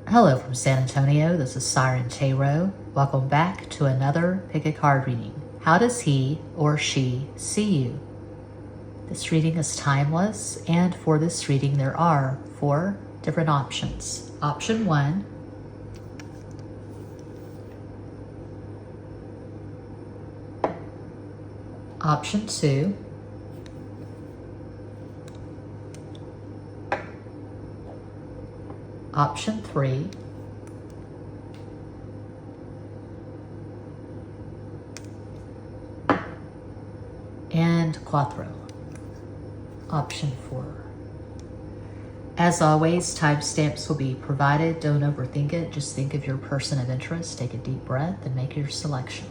Hello from San Antonio, this is SIREN Tarot. Welcome back to another pick a card reading. How does he or she see you? This reading is timeless, and for this reading there are 4 different options. Option 1, option 2, option 3, and cuatro, option 4. As always, timestamps will be provided. Don't overthink it. Just think of your person of interest. Take a deep breath and make your selection.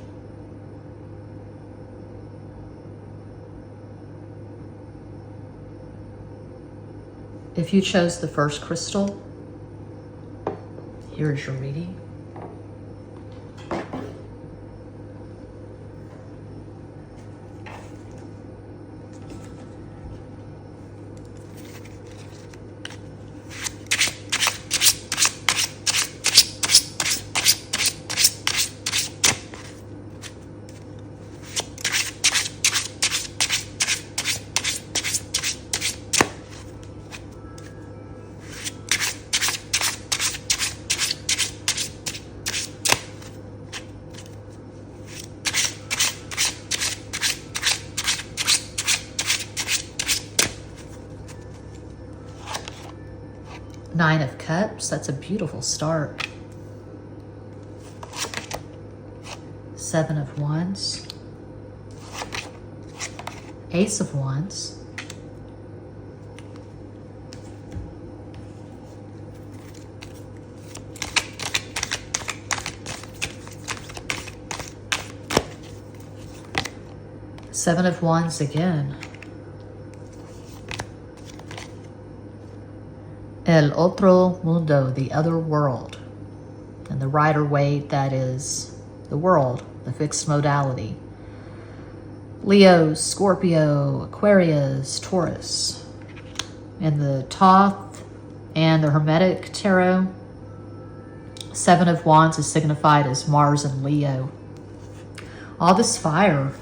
If you chose the first crystal, here is your reading. Nine of Cups, that's a beautiful start. 7 of Wands. Ace of Wands. Seven of Wands again. El otro mundo, the other world. And the Rider-Waite, that is the world, the fixed modality. Leo, Scorpio, Aquarius, Taurus. And the Thoth and the Hermetic Tarot, 7 of Wands is signified as Mars and Leo. All this fire.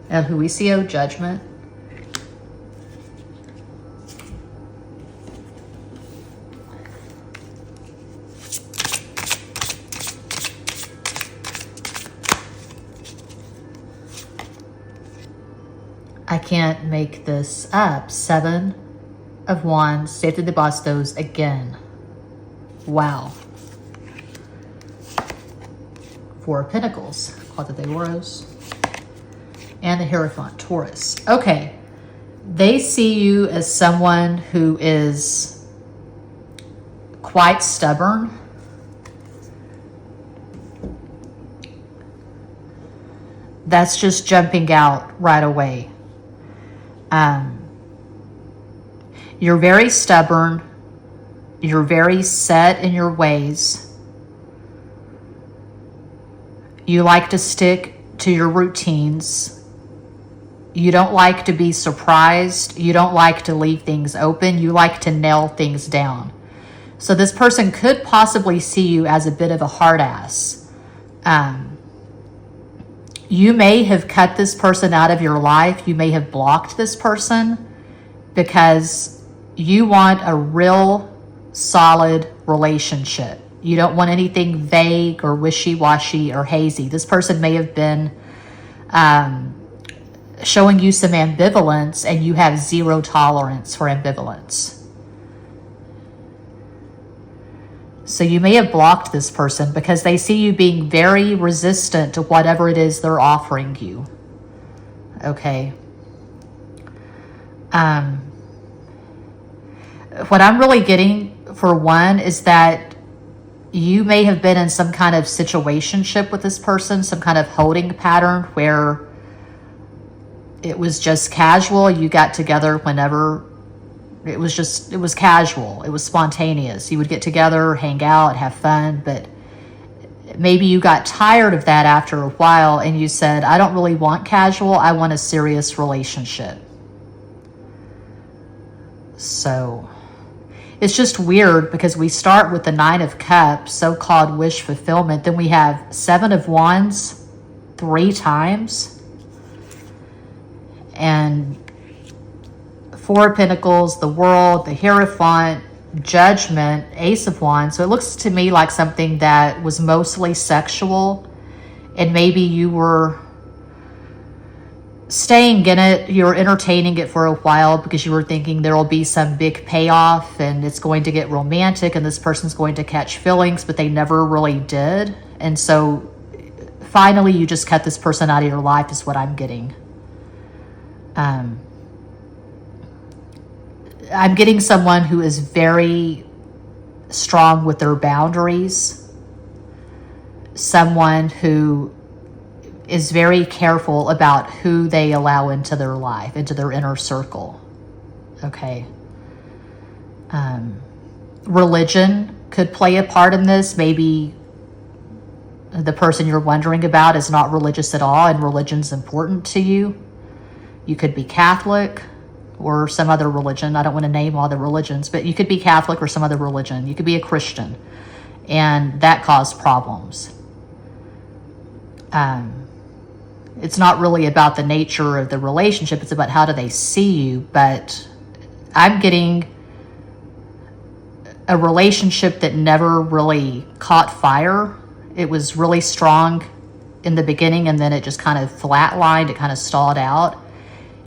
El Juicio, Judgment. I can't make this up. 7 of Wands, Siete de Bastos again. Wow. 4 of Pentacles, Cuatro de Oros. And the Hierophant, Taurus. Okay. They see you as someone who is quite stubborn. That's just jumping out right away. You're very stubborn. You're very set in your ways. You like to stick to your routines. You don't like to be surprised. You don't like to leave things open. You like to nail things down. So this person could possibly see you as a bit of a hard ass. You may have cut this person out of your life. You may have blocked this person because you want a real solid relationship. You don't want anything vague or wishy-washy or hazy. This person may have been showing you some ambivalence, and you have zero tolerance for ambivalence. So you may have blocked this person because they see you being very resistant to whatever it is they're offering you. Okay. What I'm really getting, for one, is that you may have been in some kind of situationship with this person, some kind of holding pattern where it was just casual. You got together whenever. It was casual. It was spontaneous. You would get together, hang out, have fun, but maybe you got tired of that after a while and you said, I don't really want casual. I want a serious relationship. So It's just weird because we start with the Nine of Cups, so-called wish fulfillment. Then we have Seven of Wands 3 times. And Four of Pentacles, the World, the Hierophant, Judgment, Ace of Wands. So it looks to me like something that was mostly sexual. And maybe you were staying in it, you were entertaining it for a while because you were thinking there will be some big payoff and it's going to get romantic and this person's going to catch feelings, but they never really did. And so finally you just cut this person out of your life is what I'm getting. I'm getting someone who is very strong with their boundaries, someone who is very careful about who they allow into their life, into their inner circle. Okay. Religion could play a part in this. Maybe the person you're wondering about is not religious at all and religion's important to you. You could be Catholic or some other religion. I don't want to name all the religions, but you could be Catholic or some other religion. You could be a Christian, and that caused problems. It's not really about the nature of the relationship. It's about how do they see you. But I'm getting a relationship that never really caught fire. It was really strong in the beginning, and then it just kind of flatlined. It kind of stalled out.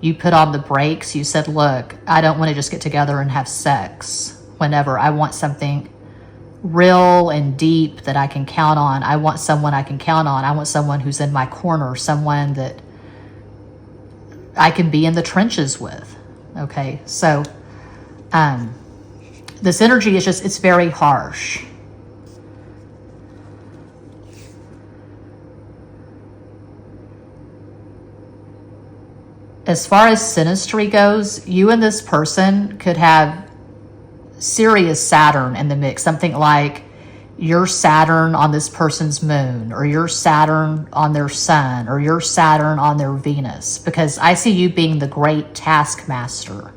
You put on the brakes. You said, look, I don't want to just get together and have sex whenever. I want something real and deep that I can count on. I want someone I can count on. I want someone who's in my corner, someone that I can be in the trenches with. Okay, so this energy is just, it's very harsh. As far as synastry goes, you and this person could have serious Saturn in the mix, something like your Saturn on this person's moon, or your Saturn on their sun, or your Saturn on their Venus, because I see you being the great taskmaster.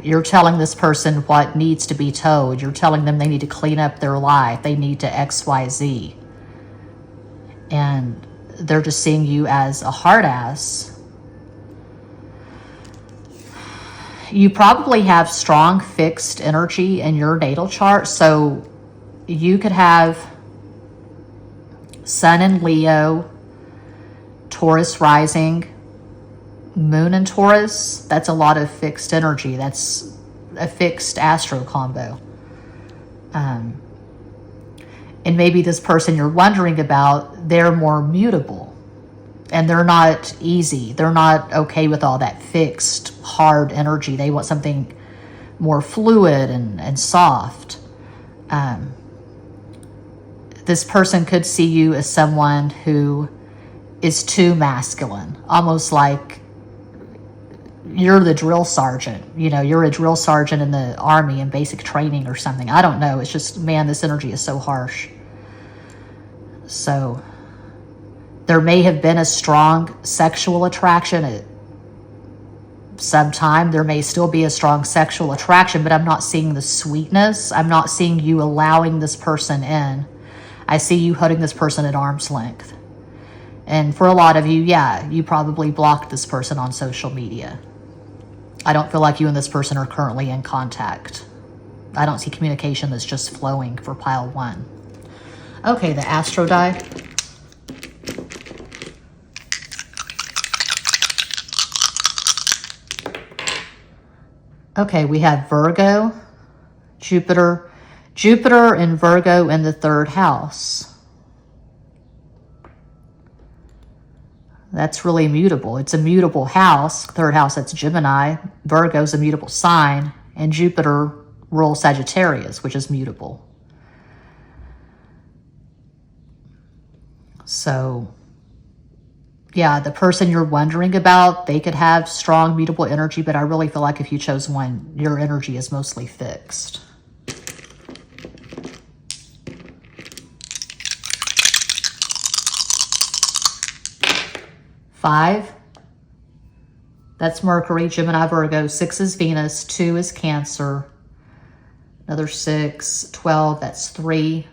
You're telling this person what needs to be told. You're telling them they need to clean up their life. They need to XYZ. And they're just seeing you as a hard ass. You probably have strong fixed energy in your natal chart. So you could have Sun in Leo, Taurus rising, Moon in Taurus. That's a lot of fixed energy. That's a fixed astro combo. And maybe this person you're wondering about, they're more mutable. And they're not easy. They're not okay with all that fixed, hard energy. They want something more fluid and soft. This person could see you as someone who is too masculine, almost like you're the drill sergeant. You know, you're a drill sergeant in the army in basic training or something. I don't know. It's just, man, this energy is so harsh. So there may have been a strong sexual attraction at some time. There may still be a strong sexual attraction, but I'm not seeing the sweetness. I'm not seeing you allowing this person in. I see you holding this person at arm's length. And for a lot of you, yeah, you probably blocked this person on social media. I don't feel like you and this person are currently in contact. I don't see communication that's just flowing for pile 1. Okay, the astro die. Okay, we have Virgo, Jupiter and Virgo in the 3rd house. That's really mutable. It's a mutable house. 3rd house, that's Gemini. Virgo's a mutable sign. And Jupiter rules Sagittarius, which is mutable. So yeah, the person you're wondering about, they could have strong mutable energy, but I really feel like if you chose one, your energy is mostly fixed. Five, that's Mercury, Gemini, Virgo. 6 is Venus, 2 is Cancer, Another 6, 12, that's 3.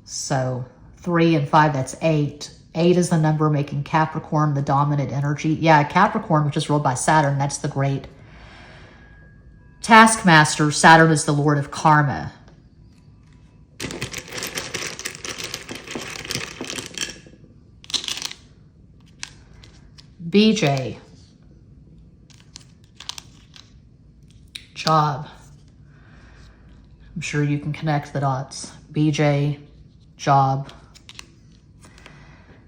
So 3 and 5, that's 8. 8 is the number making Capricorn the dominant energy. Yeah, Capricorn, which is ruled by Saturn, that's the great taskmaster. Saturn is the lord of karma. BJ. Job. I'm sure you can connect the dots. BJ, job.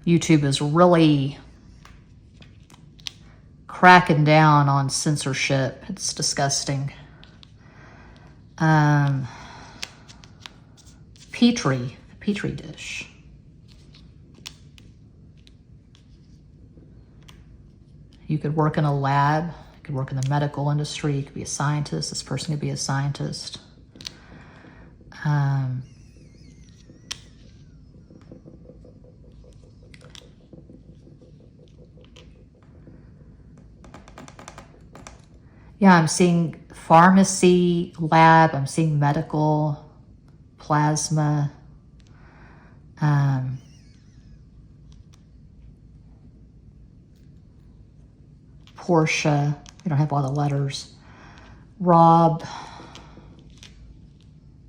YouTube is really cracking down on censorship. It's disgusting. Petri dish. You could work in a lab. You could work in the medical industry. You could be a scientist. This person could be a scientist. Yeah, I'm seeing pharmacy, lab. I'm seeing medical, plasma. Portia. We don't have all the letters. Rob.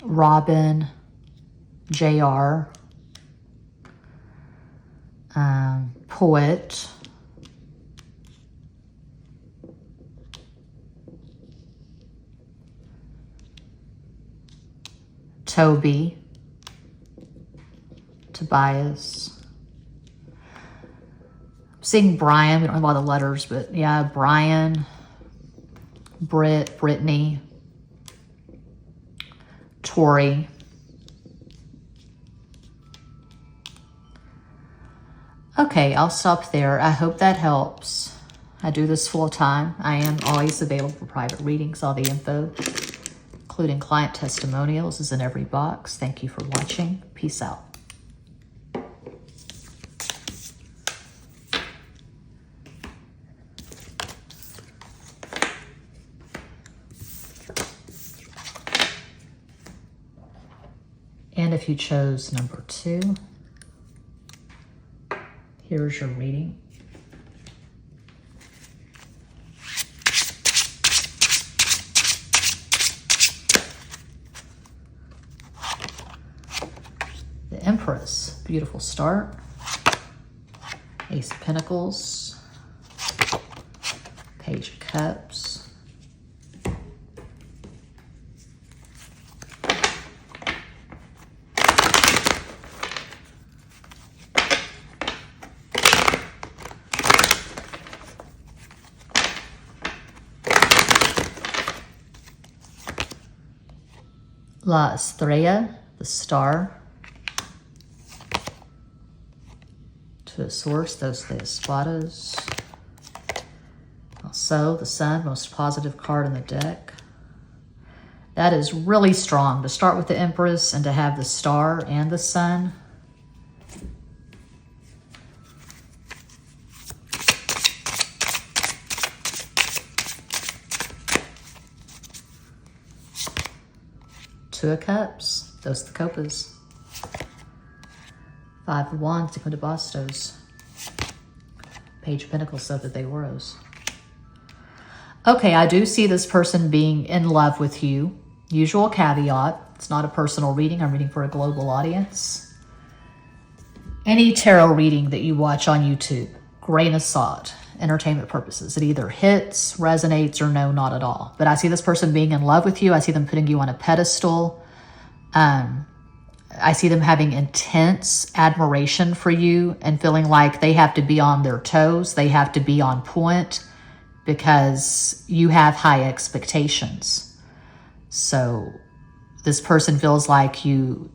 Robin. JR. Poet. Toby. Tobias. I'm seeing Brian. We don't have all the letters, but yeah, Brian. Brittany. Tori. Okay, I'll stop there. I hope that helps. I do this full time. I am always available for private readings. All the info, including client testimonials, is in every box. Thank you for watching. Peace out. And if you chose number 2, here's your reading. The Empress, beautiful start. Ace of Pentacles, Page of Cups. La Estrella, the star. To a source, those the espadas. Also, the sun, most positive card in the deck. That is really strong to start with the Empress and to have the star and the sun. Two of Cups, those the copas. 5 of Wands, Cinco de Bastos. Page of Pentacles, so that they were. Okay, I do see this person being in love with you. Usual caveat, it's not a personal reading. I'm reading for a global audience. Any tarot reading that you watch on YouTube, grain of salt, entertainment purposes. It either hits, resonates, or no, not at all. But I see this person being in love with you. I see them putting you on a pedestal. I see them having intense admiration for you and feeling like they have to be on their toes. They have to be on point because you have high expectations. So this person feels like you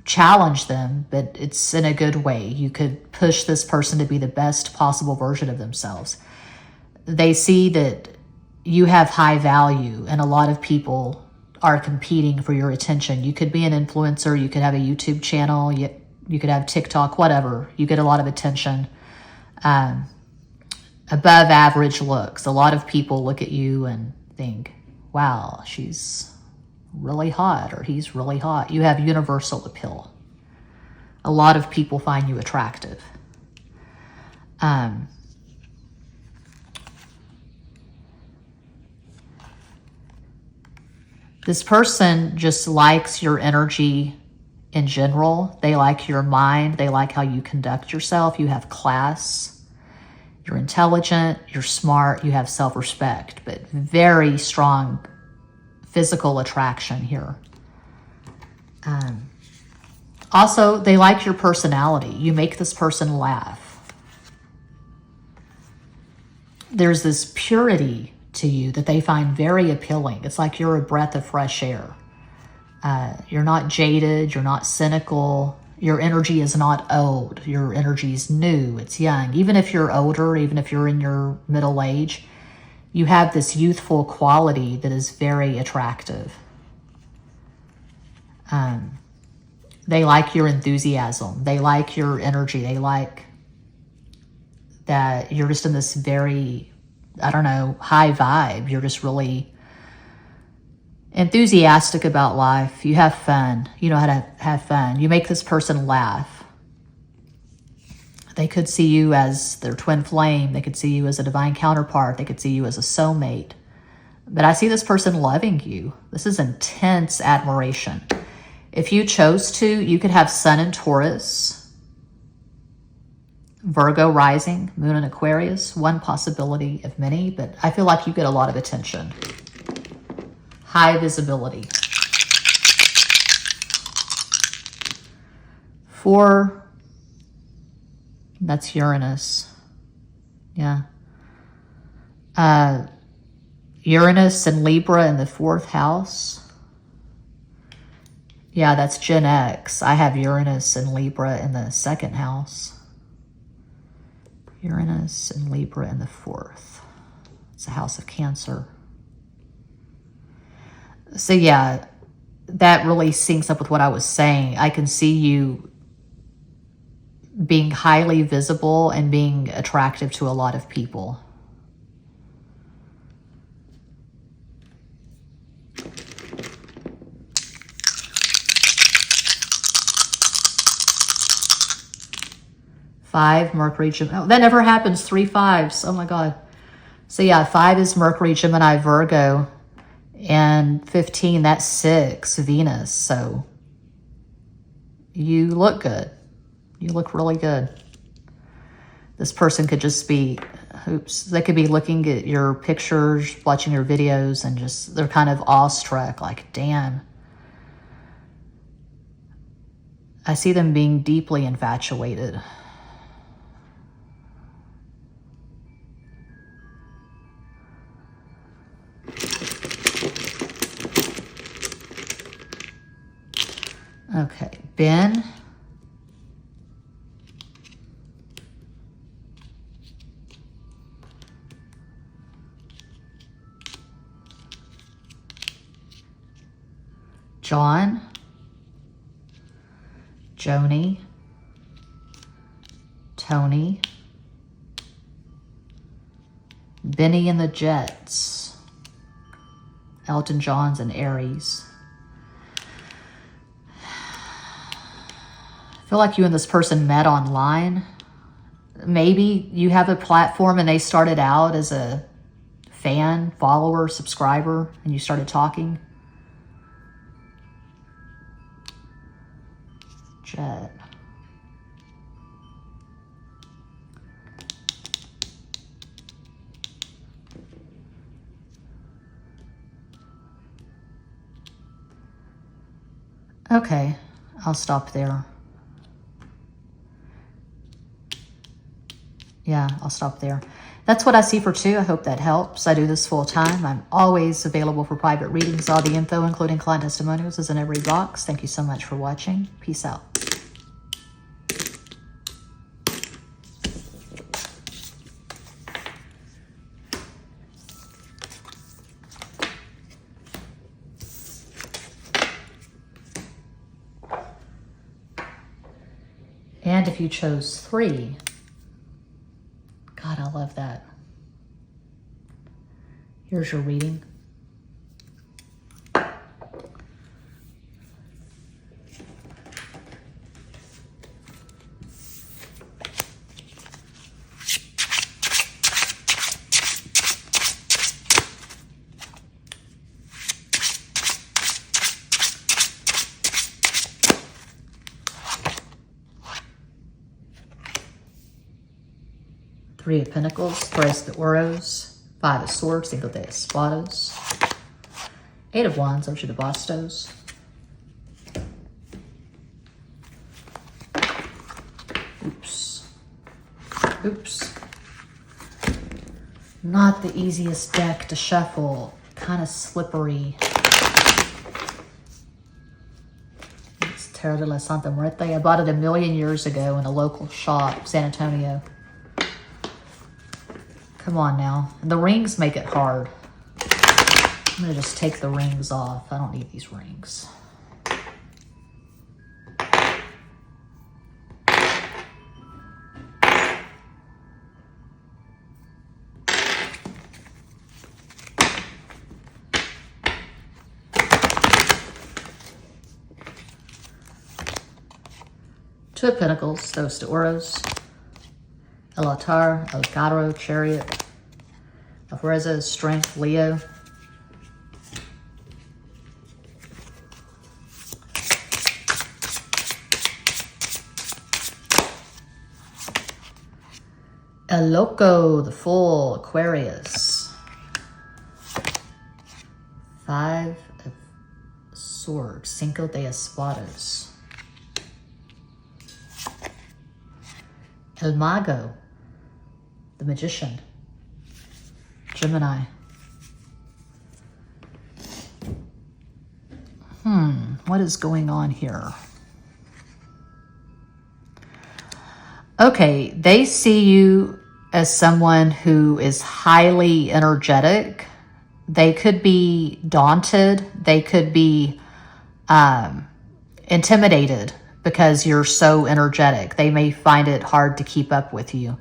challenge them, but it's in a good way. You could push this person to be the best possible version of themselves. They see that you have high value and a lot of people are competing for your attention. You could be an influencer, you could have a YouTube channel, you could have TikTok, whatever. You get a lot of attention. Above average looks. A lot of people look at you and think, wow, she's really hot or he's really hot. You have universal appeal. A lot of people find you attractive. This person just likes your energy in general. They like your mind. They like how you conduct yourself. You have class. You're intelligent. You're smart. You have self-respect, but very strong physical attraction here. Also, they like your personality. You make this person laugh. There's this purity to you that they find very appealing. It's like you're a breath of fresh air. You're not jaded. You're not cynical. Your energy is not old. Your energy is new. It's young. Even if you're older, even if you're in your middle age, you have this youthful quality that is very attractive. They like your enthusiasm. They like your energy. They like that you're just in this very, I don't know, high vibe. You're just really enthusiastic about life. You have fun. You know how to have fun. You make this person laugh. They could see you as their twin flame. They could see you as a divine counterpart. They could see you as a soulmate. But I see this person loving you. This is intense admiration. If you chose to, you could have Sun in Taurus, Virgo rising, Moon in Aquarius. One possibility of many, but I feel like you get a lot of attention. High visibility. 4, that's Uranus. Yeah. Uranus and Libra in the 4th house. Yeah, that's Gen X. I have Uranus and Libra in the 2nd house. Uranus and Libra in the 4th. It's a house of Cancer. So yeah, that really syncs up with what I was saying. I can see you being highly visible and being attractive to a lot of people. Five, Mercury, Gemini. Oh, that never happens. 3 5s. Oh my God. So yeah, 5 is Mercury, Gemini, Virgo. And 15, that's 6, Venus. So you look good. You look really good. This person could just be, they could be looking at your pictures, watching your videos, and just, they're kind of awestruck, like, damn. I see them being deeply infatuated. Okay, Ben. John. Joni. Tony. Benny and the Jets. Elton John's and Aries. I feel like you and this person met online. Maybe you have a platform and they started out as a fan, follower, subscriber, and you started talking. Jet. Okay, I'll stop there. Yeah, I'll stop there. That's what I see for 2. I hope that helps. I do this full time. I'm always available for private readings. All the info, including client testimonials, is in every box. Thank you so much for watching. Peace out. And if you chose 3, God, I love that. Here's your reading. Three of Pentacles, Tres de Oros, Five of Swords, Cinco de Espadas, Eight of Wands, Ocho de Bastos, Oops. Not the easiest deck to shuffle. Kind of slippery. It's Terra de la Santa Muerte. I bought it 1,000,000 years ago in a local shop, San Antonio. Come on now. And the rings make it hard. I'm going to just take the rings off. I don't need these rings. Two of Pentacles, Dos de Oros, El Altar, El Carro, Chariot, Fuerza, Strength, Leo. El Loco, the Fool, Aquarius. Five of Swords, Cinco de Espadas. El Mago, the Magician, Gemini. What is going on here? Okay, they see you as someone who is highly energetic. They could be daunted. They could be intimidated because you're so energetic. They may find it hard to keep up with you.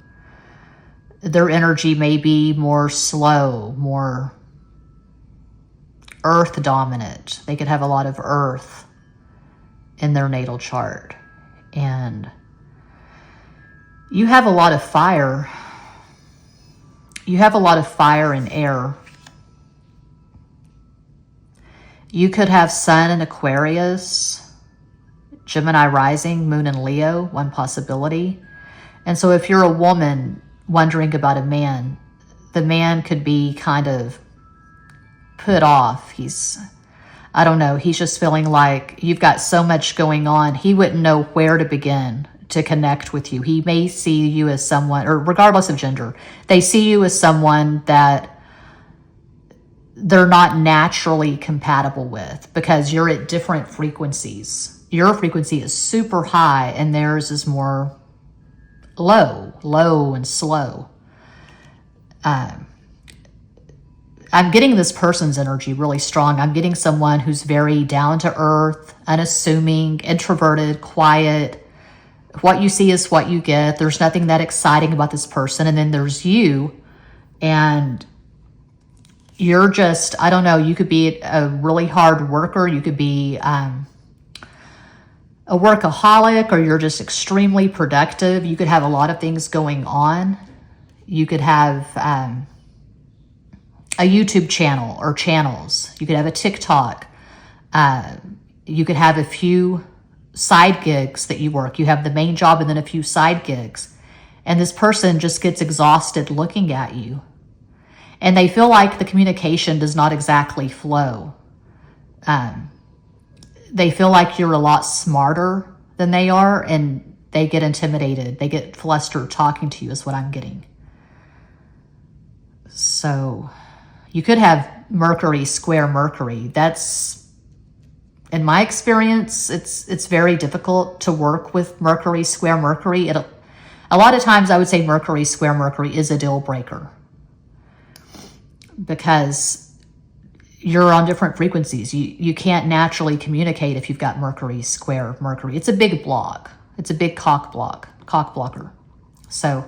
Their energy may be more slow, more earth dominant. They could have a lot of earth in their natal chart. And you have a lot of fire. You have a lot of fire and air. You could have Sun in Aquarius, Gemini rising, Moon in Leo, one possibility. And so if you're a woman wondering about a man, the man could be kind of put off. I don't know, he's just feeling like you've got so much going on. He wouldn't know where to begin to connect with you. He may see you as someone, or regardless of gender, they see you as someone that they're not naturally compatible with because you're at different frequencies. Your frequency is super high and theirs is more low and slow. I'm getting this person's energy really strong. I'm getting someone who's very down to earth, unassuming, introverted, quiet. What you see is what you get. There's nothing that exciting about this person. And then there's you, and you're just, I don't know, you could be a really hard worker. You could be a workaholic, or you're just extremely productive. You could have a lot of things going on. You could have a YouTube channel or channels. You could have a TikTok. You could have a few side gigs that you work. You have the main job and then a few side gigs. And this person just gets exhausted looking at you. And they feel like the communication does not exactly flow. They feel like you're a lot smarter than they are, and they get intimidated. They get flustered talking to you is what I'm getting. So you could have Mercury square Mercury. That's, in my experience, it's very difficult to work with Mercury square Mercury. A lot of times I would say Mercury square Mercury is a deal breaker because you're on different frequencies. You can't naturally communicate if you've got Mercury square Mercury. It's a big block. It's a big cock blocker. So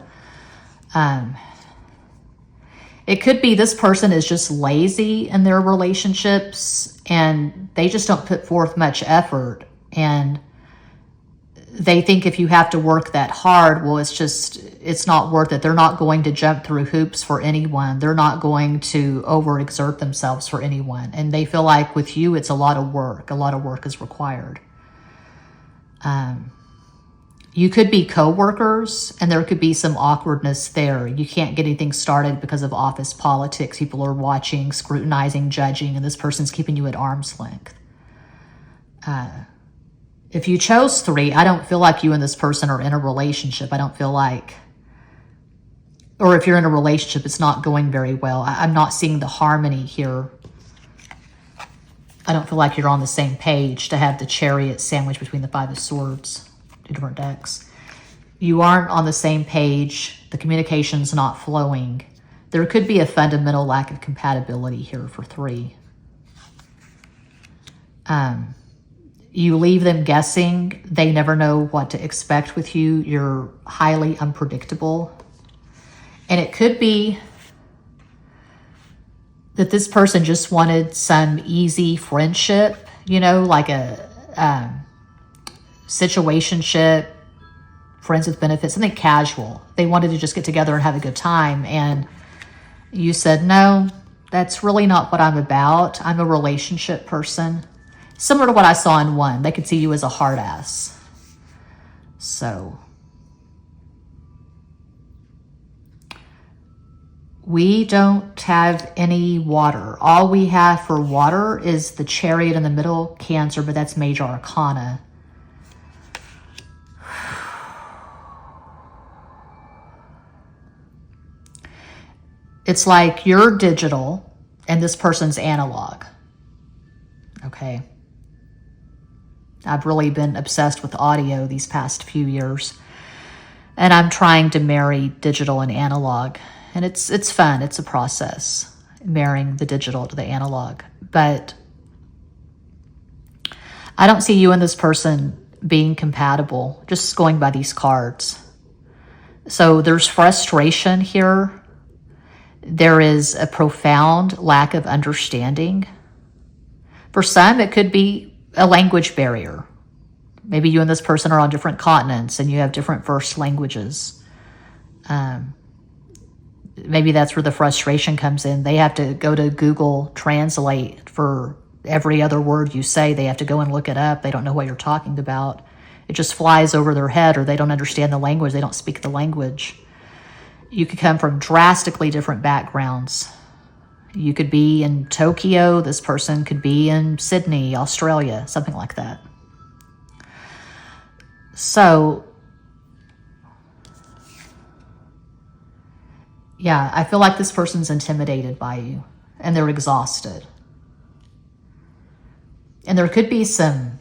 it could be this person is just lazy in their relationships and they just don't put forth much effort. And they think if you have to work that hard, well, it's not worth it. They're not going to jump through hoops for anyone. They're not going to overexert themselves for anyone. And they feel like with you, it's a lot of work. A lot of work is required. You could be co-workers, and there could be some awkwardness there. You can't get anything started because of office politics. People are watching, scrutinizing, judging, and this person's keeping you at arm's length. If you chose 3, I don't feel like you and this person are in a relationship. I don't feel like, or if you're in a relationship, it's not going very well. I'm not seeing the harmony here. I don't feel like you're on the same page to have the Chariot sandwiched between the 5 of Swords, 2 different decks. You aren't on the same page. The communication's not flowing. There could be a fundamental lack of compatibility here for 3. You leave them guessing. They never know what to expect with you. You're highly unpredictable. And it could be that this person just wanted some easy friendship, you know, like a situationship, friends with benefits, something casual. They wanted to just get together and have a good time. And you said, no, that's really not what I'm about. I'm a relationship person. Similar to what I saw in 1. They could see you as a hard ass. So we don't have any water. All we have for water is the Chariot in the middle, Cancer, but that's major arcana. It's like you're digital and this person's analog. Okay. I've really been obsessed with audio these past few years. And I'm trying to marry digital and analog. And it's fun. It's a process, marrying the digital to the analog. But I don't see you and this person being compatible, just going by these cards. So there's frustration here. There is a profound lack of understanding. For some, it could be a language barrier. Maybe you and this person are on different continents and you have different first languages. Maybe that's where the frustration comes in. They have to go to Google Translate for every other word you say. They have to go and look it up. They don't know what you're talking about. It just flies over their head, or they don't understand the language. They don't speak the language. You could come from drastically different backgrounds. You could be in Tokyo. This person could be in Sydney, Australia, something like that. So, yeah, I feel like this person's intimidated by you and they're exhausted. And there could be some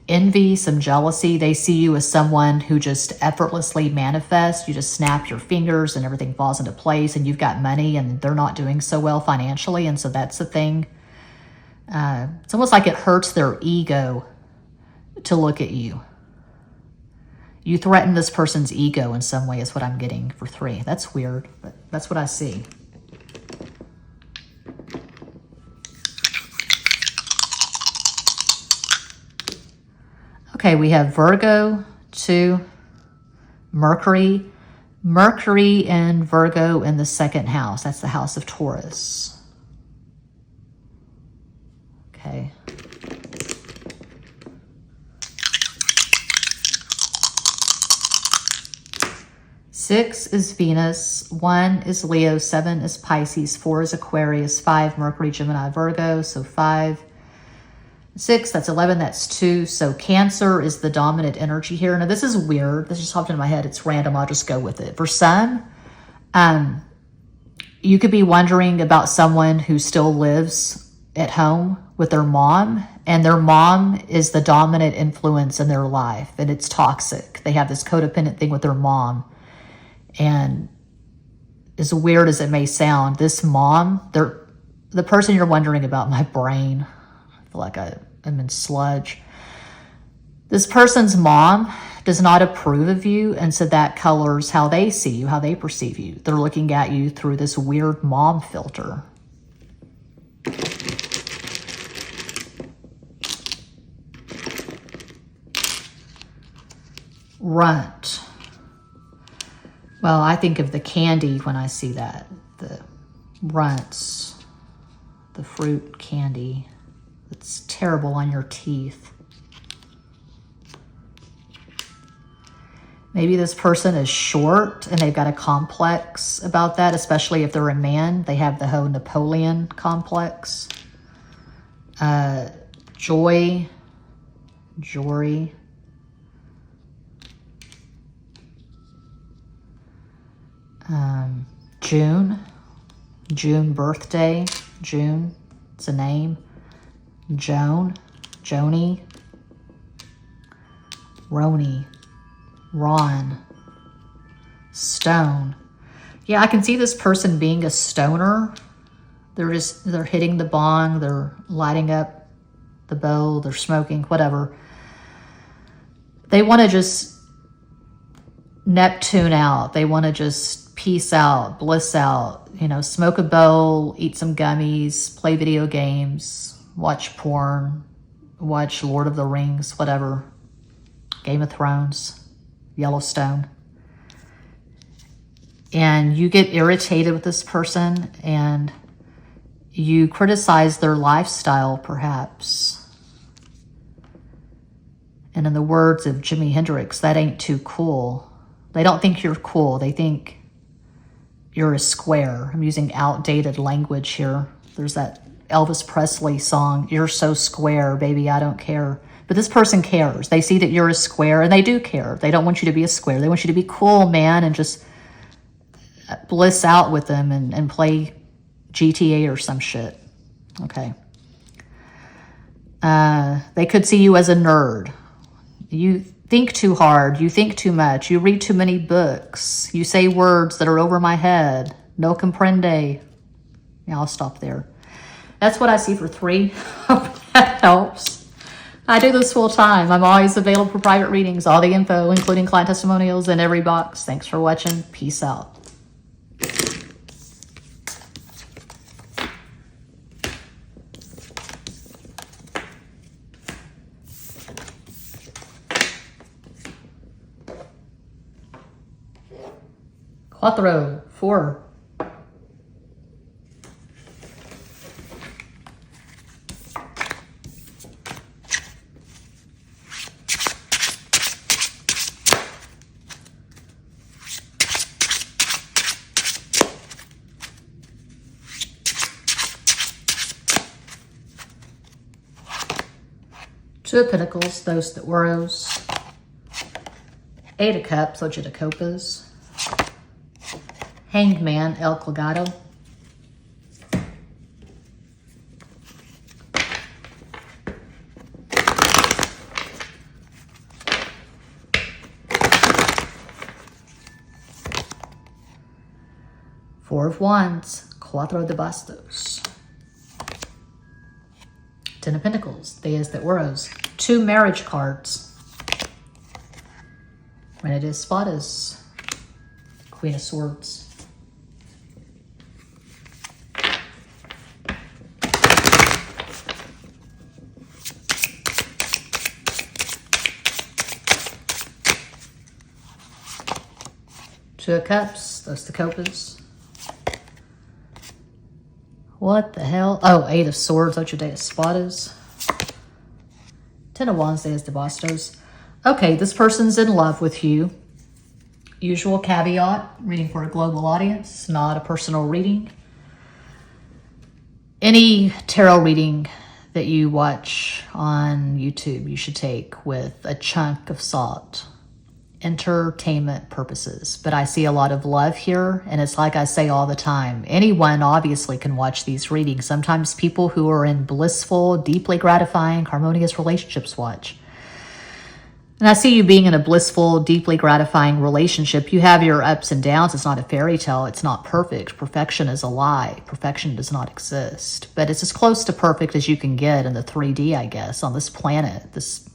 envy, some jealousy. They see you as someone who just effortlessly manifests. You just snap your fingers and everything falls into place, and you've got money and they're not doing so well financially. And so that's the thing. It's almost like it hurts their ego to look at you. You threaten this person's ego in some way is what I'm getting for 3. That's weird, but that's what I see. Okay, we have Virgo, 2, Mercury. Mercury and Virgo in the 2nd house. That's the house of Taurus. Okay. Six is Venus, 1 is Leo, 7 is Pisces, 4 is Aquarius, 5 Mercury, Gemini, Virgo. So 5, 6, that's 11, that's 2. So Cancer is the dominant energy here. Now this is weird. This just popped into my head. It's random. I'll just go with it. For some, you could be wondering about someone who still lives at home with their mom, and their mom is the dominant influence in their life, and it's toxic. They have this codependent thing with their mom. And as weird as it may sound, this mom, the person you're wondering about, my brain, I feel like I'm in sludge. This person's mom does not approve of you, and so that colors how they see you, how they perceive you. They're looking at you through this weird mom filter. Runt. Well, I think of the candy when I see that. The runts, the fruit candy. It's terrible on your teeth. Maybe this person is short and they've got a complex about that, especially if they're a man. They have the whole Napoleon complex. Joy. June birthday. June, it's a name. Joni, Roni, Ron, Stone. Yeah, I can see this person being a stoner. They're hitting the bong, they're lighting up the bowl, they're smoking, whatever. They want to just Neptune out. They want to just peace out, bliss out, smoke a bowl, eat some gummies, play video games, watch porn, watch Lord of the Rings, whatever, Game of Thrones, Yellowstone. And you get irritated with this person and you criticize their lifestyle, perhaps. And in the words of Jimi Hendrix, that ain't too cool. They don't think you're cool. They think you're a square. I'm using outdated language here. There's that Elvis Presley song, "You're so square, baby, I don't care." But this person cares. They see that you're a square, and they do care. They don't want you to be a square. They want you to be cool, man, and just bliss out with them and play GTA or some shit. Okay. They could see you as a nerd. You think too hard. You think too much. You read too many books. You say words that are over my head. No comprende. Yeah, I'll stop there. That's what I see for 3. Hope that helps. I do this full time. I'm always available for private readings. All the info, including client testimonials, in every box. Thanks for watching. Peace out. Cuatro, 4. Two of Pentacles, those that Oros. 8 of Cups, Ocho de Copas. Hanged Man, El Colgado. Four of Wands, Cuatro de Bastos. 10 of Pentacles, Diez de Oros. 2 marriage cards. Reina de Espadas, Queen of Swords. Two of Cups, those the Copas. What the hell? Oh, 8 of Swords, Ocho de Espadas. 10 of Wands, Diez de Bastos. Okay, this person's in love with you. Usual caveat, reading for a global audience, not a personal reading. Any tarot reading that you watch on YouTube, you should take with a chunk of salt. Entertainment purposes. But I see a lot of love here, and it's like I say all the time, anyone obviously can watch these readings. Sometimes people who are in blissful, deeply gratifying, harmonious relationships watch. And I see you being in a blissful, deeply gratifying relationship. You have your ups and downs. It's not a fairy tale. It's not perfect. Perfection is a lie. Perfection does not exist. But it's as close to perfect as you can get in the 3D, I guess, on this planet, this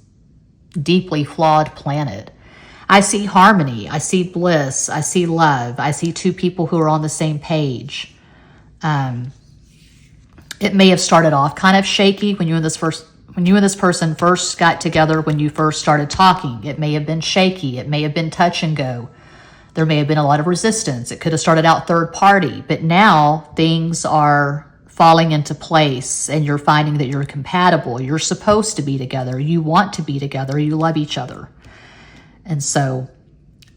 deeply flawed planet. I see harmony. I see bliss. I see love. I see two people who are on the same page. It may have started off kind of shaky when you and this person first got together, when you first started talking. It may have been shaky. It may have been touch and go. There may have been a lot of resistance. It could have started out third party, but now things are falling into place and you're finding that you're compatible. You're supposed to be together. You want to be together. You love each other. And so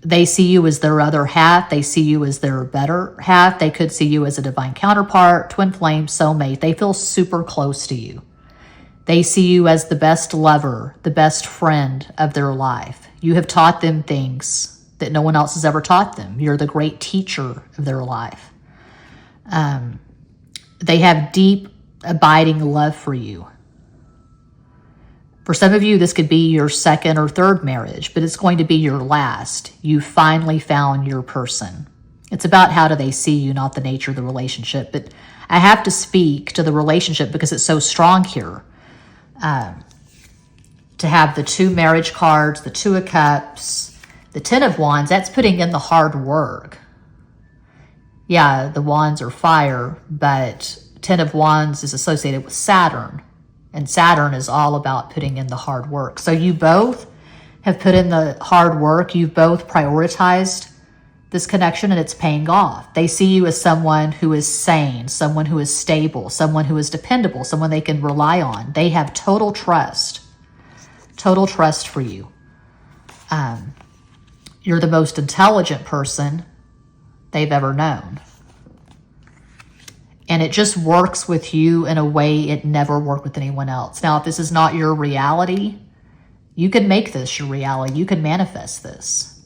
They see you as their other half. They see you as their better half. They could see you as a divine counterpart, twin flame, soulmate. They feel super close to you. They see you as the best lover, the best friend of their life. You have taught them things that no one else has ever taught them. You're the great teacher of their life. They have deep, abiding love for you. For some of you, this could be your second or third marriage, but it's going to be your last. You finally found your person. It's about how do they see you, not the nature of the relationship. But I have to speak to the relationship because it's so strong here. To have the 2 marriage cards, the 2 of Cups, the 10 of Wands, that's putting in the hard work. Yeah, the Wands are fire, but 10 of Wands is associated with Saturn. And Saturn is all about putting in the hard work. So you both have put in the hard work. You've both prioritized this connection and it's paying off. They see you as someone who is sane, someone who is stable, someone who is dependable, someone they can rely on. They have total trust for you. You're the most intelligent person they've ever known. And it just works with you in a way it never worked with anyone else. Now, if this is not your reality, you can make this your reality. You can manifest this.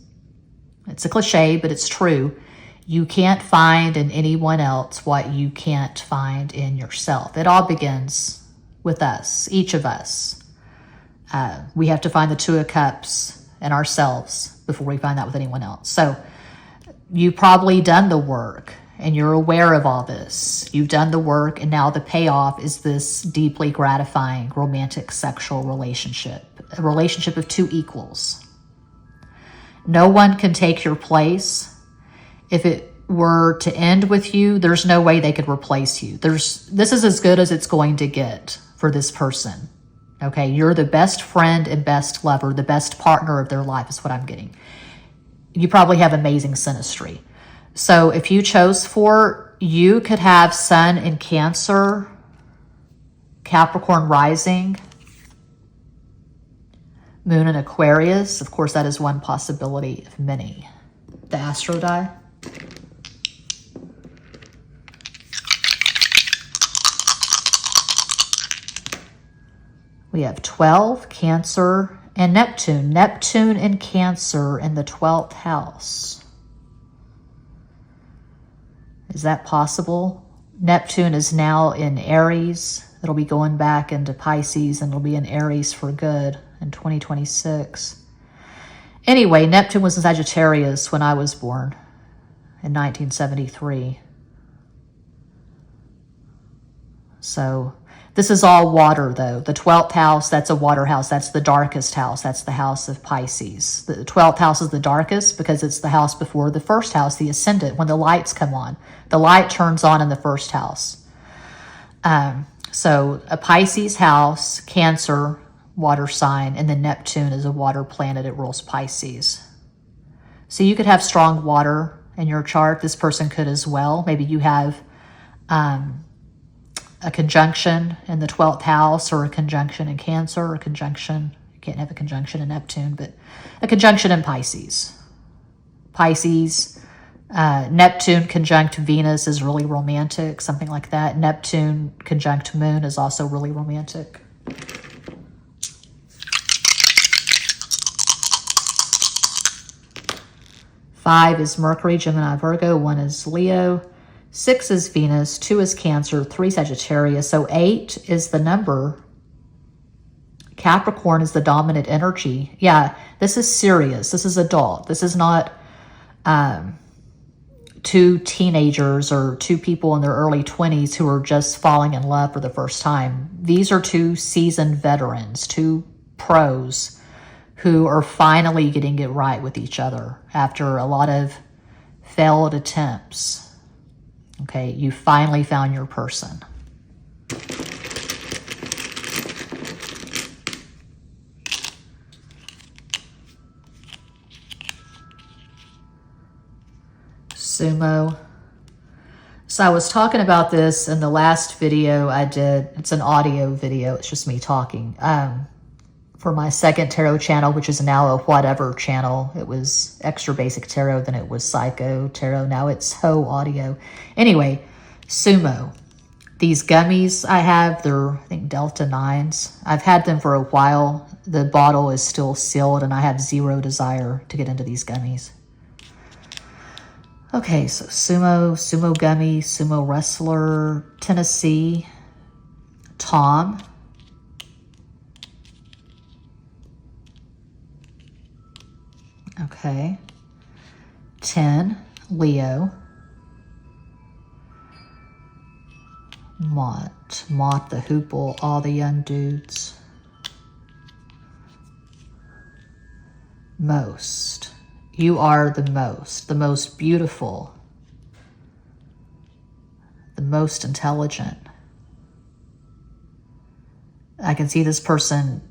It's a cliche, but it's true. You can't find in anyone else what you can't find in yourself. It all begins with us, each of us. We have to find the 2 of Cups in ourselves before we find that with anyone else. So you've probably done the work. And you're aware of all this. You've done the work, and now the payoff is this deeply gratifying romantic sexual relationship, a relationship of 2 equals. No one can take your place. If it were to end with you, there's no way they could replace you. This is as good as it's going to get for this person. Okay, you're the best friend and best lover, the best partner of their life is what I'm getting. You probably have amazing synastry. So if you chose for, you could have Sun in Cancer, Capricorn rising, Moon in Aquarius. Of course, that is one possibility of many. The astro die. We have 12, Cancer, and Neptune. Neptune in Cancer in the 12th house. Is that possible? Neptune is now in Aries. It'll be going back into Pisces and it'll be in Aries for good in 2026. Anyway, Neptune was in Sagittarius when I was born in 1973. So this is all water though. The 12th house, that's a water house. That's the darkest house. That's the house of Pisces. The 12th house is the darkest because it's the house before the first house, the ascendant, when the lights come on. The light turns on in the first house. So a Pisces house, Cancer, water sign, and then Neptune is a water planet. It rules Pisces. So you could have strong water in your chart. This person could as well. Maybe you have a conjunction in the 12th house, or a conjunction in Cancer, or a conjunction, you can't have a conjunction in Neptune, but a conjunction in Pisces. Pisces, Neptune conjunct Venus is really romantic, something like that. Neptune conjunct Moon is also really romantic. Five is Mercury, Gemini, Virgo. 1 is Leo. 6 is Venus, 2 is Cancer, 3 Sagittarius. So 8 is the number. Capricorn is the dominant energy. Yeah, this is serious. This is adult. This is not 2 teenagers or 2 people in their early 20s who are just falling in love for the first time. These are 2 seasoned veterans, 2 pros who are finally getting it right with each other after a lot of failed attempts. Okay, you finally found your person. Sumo. So I was talking about this in the last video I did. It's an audio video. It's just me talking. For for my second tarot channel, which is now a whatever channel. It was Extra Basic Tarot, then it was Psycho Tarot, now it's Ho Audio. Anyway, Sumo. These gummies I have, they're, I think, Delta 9s. I've had them for a while. The bottle is still sealed, and I have zero desire to get into these gummies. Okay, so sumo gummy, sumo wrestler, Tennessee, Tom. Okay. 10, Leo. Mott the Hoople, all the young dudes. Most. You are the most beautiful, the most intelligent. I can see this person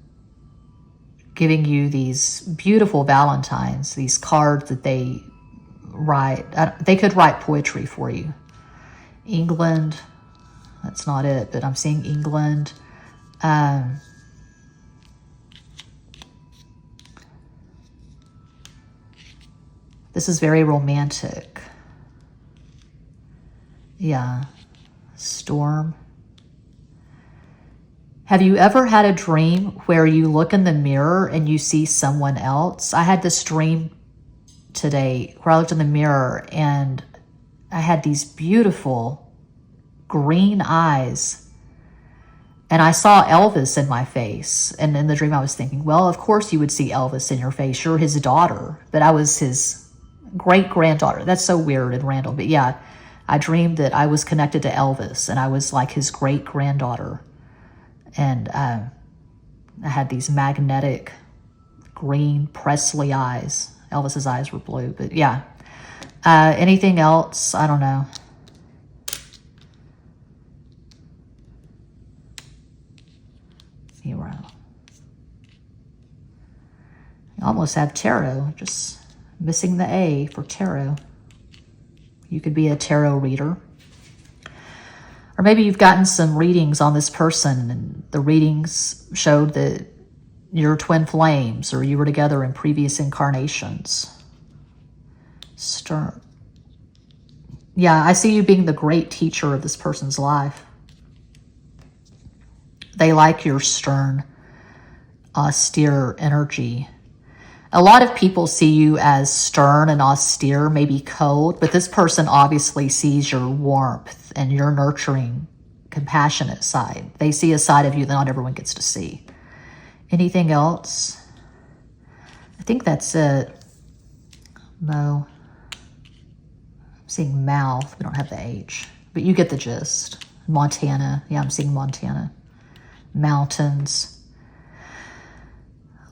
giving you these beautiful Valentines, these cards that they write. They could write poetry for you. England, that's not it, but I'm seeing England. This is very romantic. Yeah. Storm. Have you ever had a dream where you look in the mirror and you see someone else? I had this dream today where I looked in the mirror and I had these beautiful green eyes. And I saw Elvis in my face. And in the dream I was thinking, well, of course you would see Elvis in your face. You're his daughter. But I was his great-granddaughter. That's so weird and random. But yeah, I dreamed that I was connected to Elvis and I was like his great-granddaughter. And I had these magnetic green Presley eyes. Elvis's eyes were blue, but yeah. Anything else? I don't know. Zero. I almost have tarot, just missing the A for tarot. You could be a tarot reader. Or maybe you've gotten some readings on this person and the readings showed that you're twin flames or you were together in previous incarnations. Stern. Yeah, I see you being the great teacher of this person's life. They like your stern, austere energy. A lot of people see you as stern and austere, maybe cold, but this person obviously sees your warmth and your nurturing, compassionate side. They see a side of you that not everyone gets to see. Anything else? I think that's it. Mo. I'm seeing mouth. We don't have the H, but you get the gist. Montana. Yeah, I'm seeing Montana. Mountains.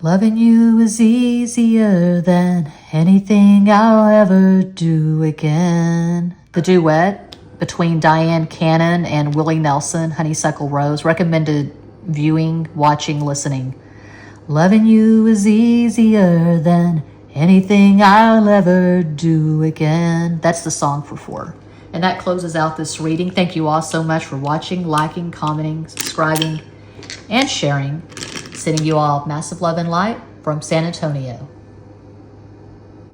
Loving you is easier than anything I'll ever do again. The duet between Diane Cannon and Willie Nelson, Honeysuckle Rose, recommended viewing, watching, listening. Loving you is easier than anything I'll ever do again. That's the song for 4. And that closes out this reading. Thank you all so much for watching, liking, commenting, subscribing, and sharing. Sending you all massive love and light from San Antonio.